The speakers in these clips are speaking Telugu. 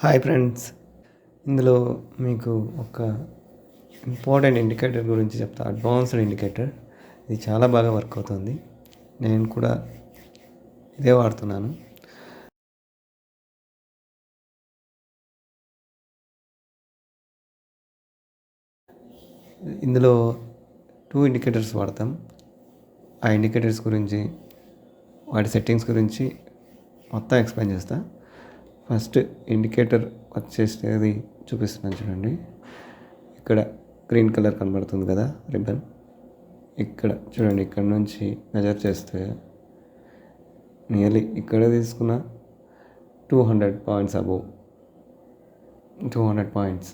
హాయ్ ఫ్రెండ్స్, ఇందులో మీకు ఒక ఇంపార్టెంట్ ఇండికేటర్ గురించి చెప్తా. Advanced indicator. ఇది చాలా బాగా వర్క్ అవుతుంది. నేను కూడా ఇదే వాడుతున్నాను. ఇందులో 2 ఇండికేటర్స్ వాడతాం. ఆ ఇండికేటర్స్ గురించి, వాటి సెట్టింగ్స్ గురించి మొత్తం ఎక్స్ప్లెయిన్ చేస్తా. ఫస్ట్ ఇండికేటర్ వర్క్ చేసేది చూపిస్తున్నాను చూడండి. ఇక్కడ గ్రీన్ కలర్ కనబడుతుంది కదా రిబ్బన్. ఇక్కడ చూడండి, ఇక్కడ నుంచి మెజర్ చేస్తే నియర్లీ ఇక్కడ తీసుకున్న 200 పాయింట్స్ అబోవ్, 200 పాయింట్స్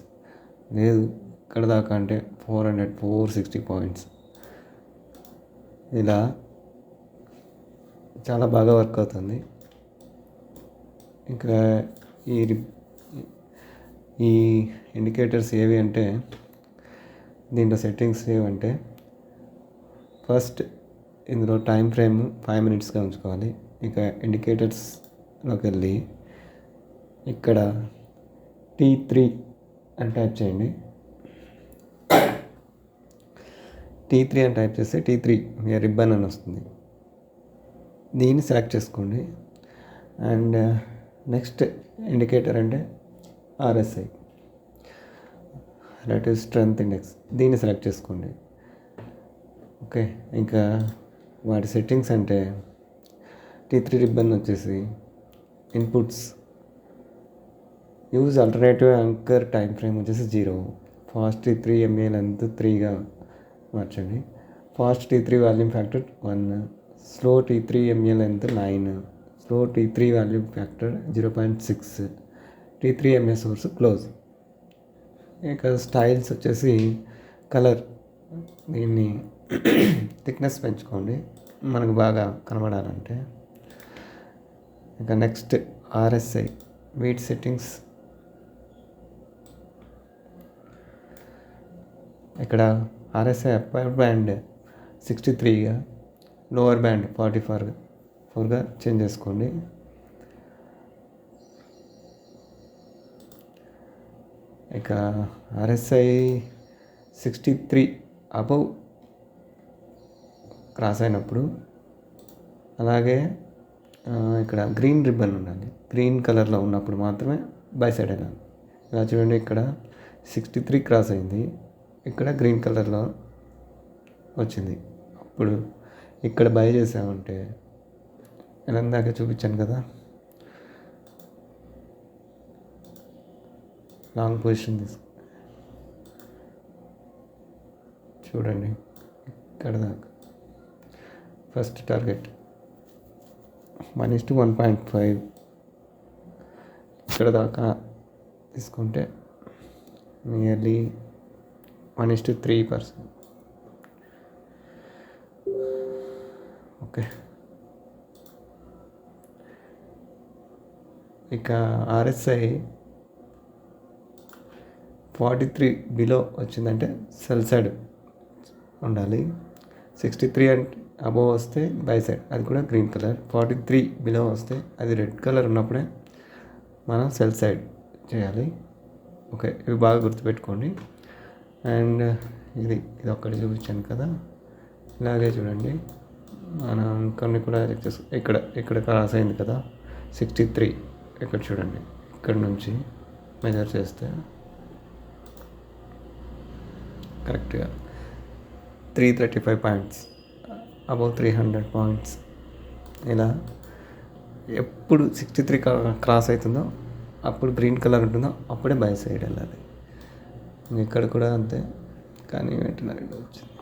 లేదు, ఇక్కడ దాకా అంటే 460 పాయింట్స్. ఇలా చాలా బాగా వర్క్ అవుతుంది. ఇంకా ఈ ఇండికేటర్స్ ఏవి అంటే, దీంట్లో సెట్టింగ్స్ ఏవంటే, ఫస్ట్ ఇందులో టైం ఫ్రేమ్ 5 minutesగా ఉంచుకోవాలి. ఇక ఇండికేటర్స్లోకి వెళ్ళి ఇక్కడ T3 అని టైప్ చేయండి. T3 అని టైప్ చేస్తే T3 రిబ్బన్ అని వస్తుంది. దీన్ని సెలెక్ట్ చేసుకోండి. అండ్ నెక్స్ట్ ఇండికేటర్ అంటే RSI, రిలేటివ్ స్ట్రెంగ్త్ ఇండెక్స్. దీన్ని సెలెక్ట్ చేసుకోండి. ఓకే, ఇంకా వాటి సెట్టింగ్స్ అంటే T3 రిబ్బన్ వచ్చేసి inputs, use alternative anchor time frame వచ్చేసి 0, ఫాస్ట్ T3 MA లెంత్ 3గా మార్చండి. Fast T3 volume factor 1, slow T3 MA length 9, slow T3 volume factor 0.6, T3 MA source close. ఇక స్టైల్స్ వచ్చేసి కలర్, దీన్ని థిక్నెస్ పెంచుకోండి మనకు బాగా కనబడాలంటే. ఇక నెక్స్ట్ RSI, వీటి సెట్టింగ్స్ ఇక్కడ RSI అప్పర్ బ్యాండ్ 63గా, లోవర్ బ్యాండ్ 44గా చేంజ్ చేసుకోండి. ఇక RSI 63 అబవ్ క్రాస్ అయినప్పుడు, అలాగే ఇక్కడ గ్రీన్ రిబ్బన్ ఉండాలి. గ్రీన్ కలర్లో ఉన్నప్పుడు మాత్రమే బై సైడ్ వెళ్ళాలి. ఇలా చూడండి, ఇక్కడ 63 క్రాస్ అయింది, ఇక్కడ గ్రీన్ కలర్లో వచ్చింది. అప్పుడు ఇక్కడ బై చేసామంటే, ఇలా దాకా చూపించాను కదా, లాంగ్ పొజిషన్ తీసుకో చూడండి, ఇక్కడ దాకా ఫస్ట్ టార్గెట్ 1:1.5, ఇక్కడ దాకా తీసుకుంటే నియర్లీ 1:3%. ఓకే, ఇక RSI 43 బిలో వచ్చిందంటే సెల్ సైడ్ ఉండాలి. 63 అంటే అబోవ్ వస్తే బై సైడ్, అది కూడా గ్రీన్ కలర్. 43 బిలో వస్తే అది రెడ్ కలర్ ఉన్నప్పుడే మనం సెల్ సైడ్ చేయాలి. ఓకే, ఇవి బాగా గుర్తుపెట్టుకోండి. అండ్ ఇది ఒక్కటి చూపించాను కదా, ఇలాగే చూడండి. మనం కొన్ని కూడా చెక్ చేసుకో. ఇక్కడ క్రాస్ అయింది కదా 63, ఇక్కడ చూడండి, ఇక్కడ నుంచి మెజర్ చేస్తే కరెక్ట్గా 335 పాయింట్స్, అబౌవ్ 300 పాయింట్స్. ఇలా ఎప్పుడు 63 క్రాస్ అవుతుందో అప్పుడు గ్రీన్ కలర్ ఉంటుందో అప్పుడే బై సైడ్ వెళ్ళాలి. ఇక్కడ కూడా అంతే, కానీ వెంటనే వచ్చింది.